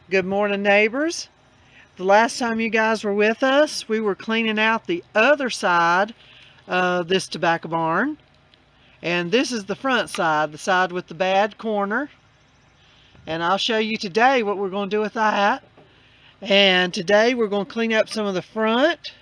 Good morning, neighbors. The last time you guys were with us, we were cleaning out the other side of this tobacco barn. And this is the front side, the side with the bad corner. And I'll show you today what we're going to do with that. And today we're going to clean up some of the front.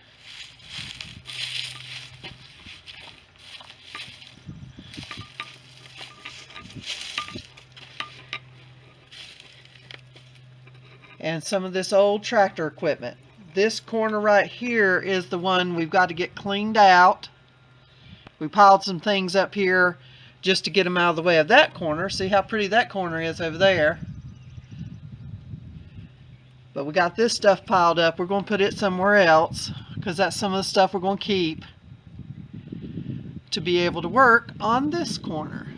And some of this old tractor equipment. This corner right here is the one we've got to get cleaned out. We piled some things up here just to get them out of the way of that corner. See how pretty that corner is over there. But we got this stuff piled up. We're going to put it somewhere else because that's some of the stuff we're going to keep to be able to work on this corner.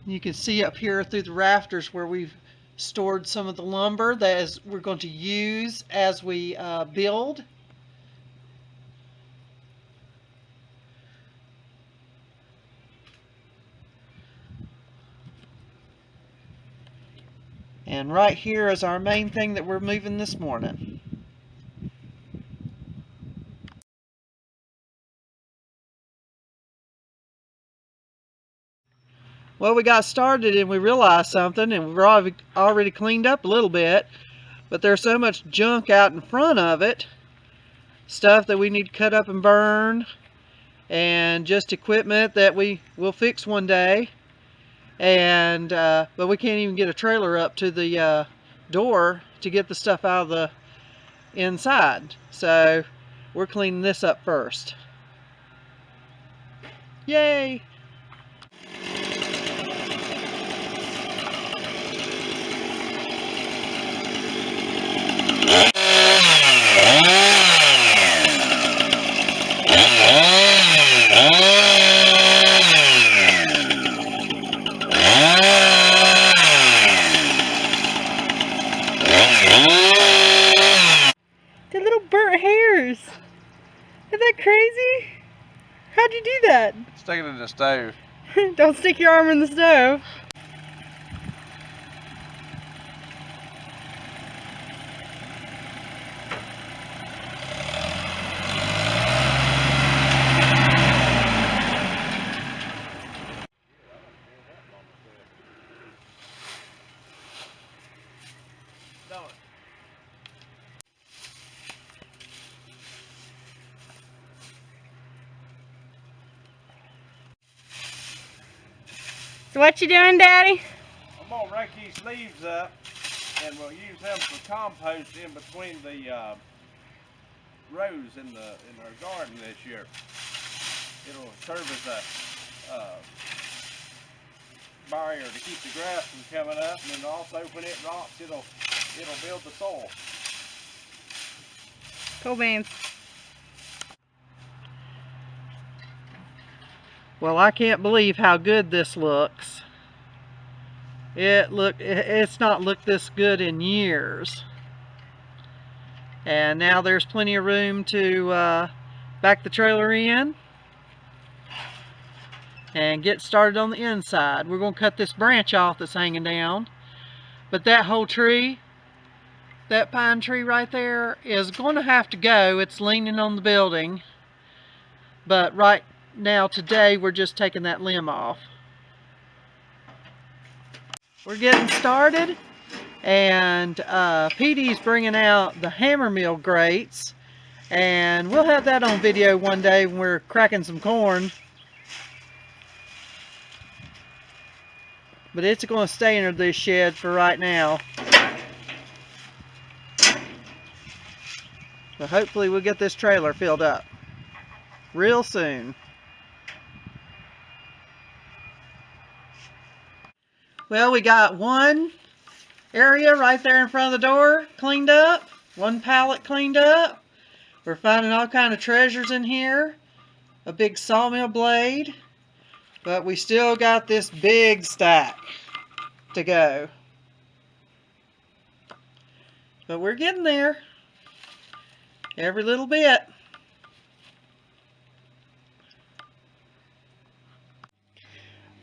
You can see up here through the rafters where we've stored some of the lumber that we're going to use as we build. And right here is our main thing that we're moving this morning. Well, we got started and we realized something, and we've already cleaned up a little bit, but there's so much junk out in front of it, stuff that we need to cut up and burn, and just equipment that we will fix one day. And but we can't even get a trailer up to the door to get the stuff out of the inside, so we're cleaning this up first. Yay! The little burnt hairs. Isn't that crazy? How'd you do that? Stick it in the stove. Don't stick your arm in the stove. So what you doing, Daddy? I'm gonna rake these leaves up, and we'll use them for compost in between the rows in our garden this year. It'll serve as a barrier to keep the grass from coming up, and then also when it rots, it'll build the soil. Cool beans. Well, I can't believe how good this looks. It's not looked this good in years. And now there's plenty of room to back the trailer in and get started on the inside. We're going to cut this branch off that's hanging down. But that whole tree, that pine tree right there, is going to have to go. It's leaning on the building. But right now, today, we're just taking that limb off. We're getting started, and Petey's bringing out the hammer mill grates, and we'll have that on video one day when we're cracking some corn. But it's going to stay under this shed for right now. So hopefully we'll get this trailer filled up real soon. Well, we got one area right there in front of the door cleaned up, one pallet cleaned up. We're finding all kind of treasures in here, a big sawmill blade, but we still got this big stack to go. But we're getting there, every little bit.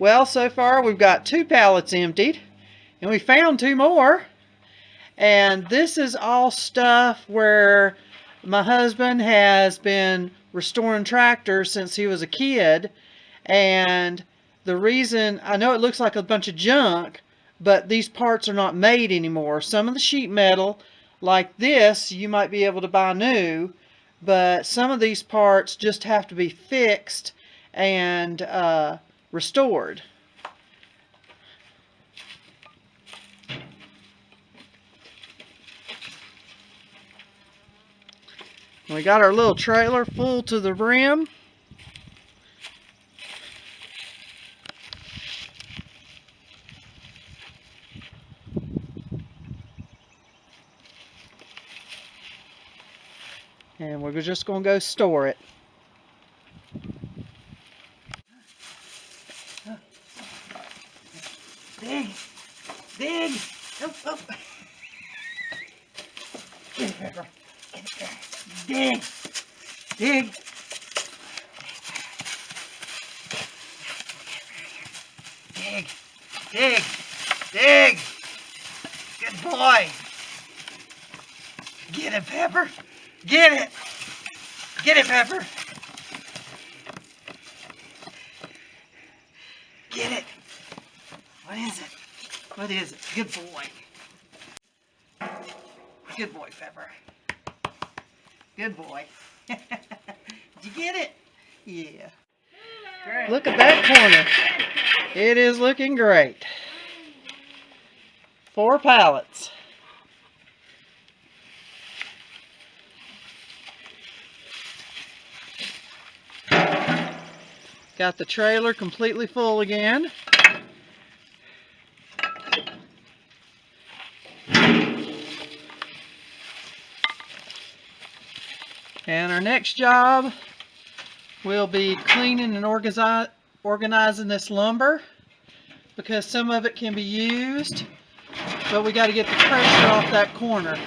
Well, so far we've got 2 pallets emptied, and we found 2 more. And this is all stuff where my husband has been restoring tractors since he was a kid. And the reason, I know it looks like a bunch of junk, but these parts are not made anymore. Some of the sheet metal, like this, you might be able to buy new, but some of these parts just have to be fixed and restored. We got our little trailer full to the rim. And we're just going to go store it. Dig! Dig! Oh, oh. Get it, Pepper. Get it there. Dig! Dig! Dig! Dig! Dig! Good boy! Get it, Pepper! Get it! Get it, Pepper! Get it! What is it? What is it? Good boy. Good boy, Pepper. Good boy. Did you get it? Yeah. Great. Look at that corner. It is looking great. 4 pallets. Got the trailer completely full again. And our next job will be cleaning and organizing this lumber, because some of it can be used, but we got to get the pressure off that corner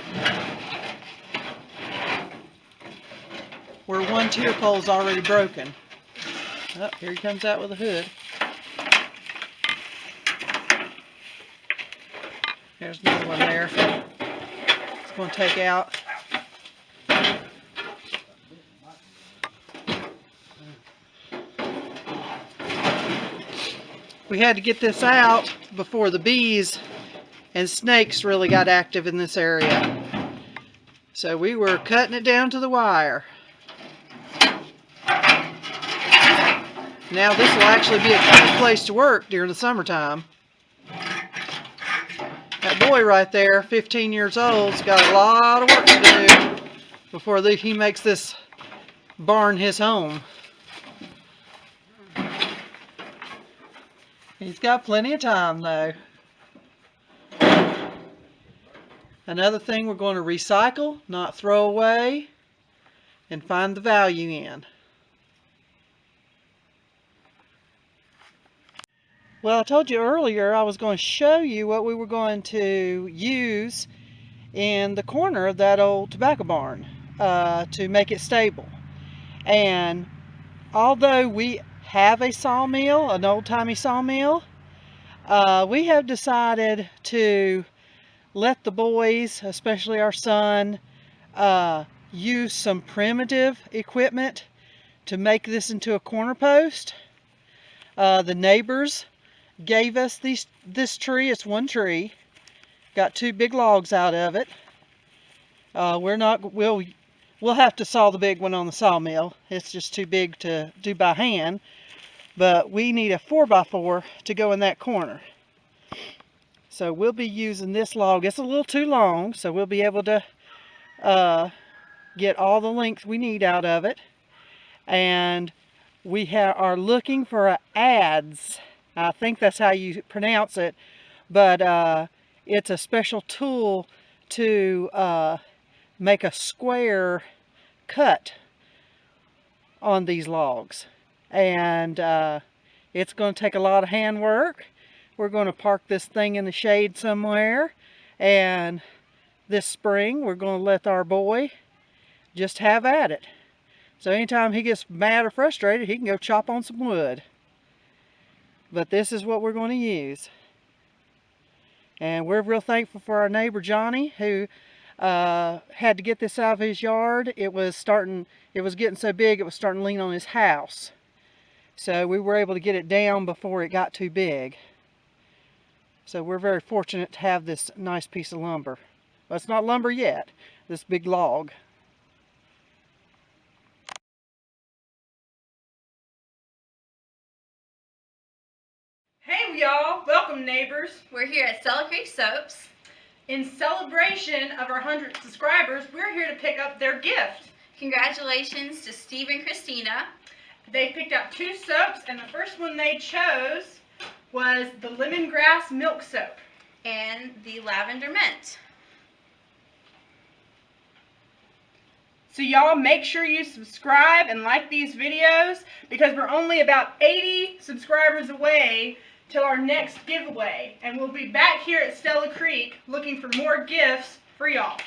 where one tier pole is already broken. Oh, here he comes out with a hood. There's another one there. It's going to take out. We had to get this out before the bees and snakes really got active in this area. So we were cutting it down to the wire. Now this will actually be a cool place to work during the summertime. That boy right there, 15 years old, has got a lot of work to do before he makes this barn his home. He's got plenty of time though. Another thing we're going to recycle, not throw away, and find the value in. Well, I told you earlier I was going to show you what we were going to use in the corner of that old tobacco barn to make it stable. And although we have a sawmill, an old-timey sawmill, we have decided to let the boys, especially our son, use some primitive equipment to make this into a corner post. The neighbors gave us this tree. It's one tree. Got 2 big logs out of it. We'll have to saw the big one on the sawmill. It's just too big to do by hand. But we need a 4x4 to go in that corner. So we'll be using this log. It's a little too long, so we'll be able to get all the length we need out of it. And we are looking for adze. I think that's how you pronounce it. But it's a special tool to make a square cut on these logs. And it's going to take a lot of handwork. We're going to park this thing in the shade somewhere, and this spring we're going to let our boy just have at it. So anytime he gets mad or frustrated, he can go chop on some wood. but this is what we're going to use. And we're real thankful for our neighbor Johnny, who had to get this out of his yard. It was getting so big it was starting to lean on his house. So we were able to get it down before it got too big. So we're very fortunate to have this nice piece of lumber. Well, it's not lumber yet, this big log. Hey y'all, welcome neighbors. We're here at Stella Creek Soaps. In celebration of our 100 subscribers, we're here to pick up their gift. Congratulations to Steve and Christina. They picked out 2 soaps, and the first one they chose was the lemongrass milk soap. And the lavender mint. So y'all make sure you subscribe and like these videos, because we're only about 80 subscribers away till our next giveaway. And we'll be back here at Stella Creek looking for more gifts for y'all.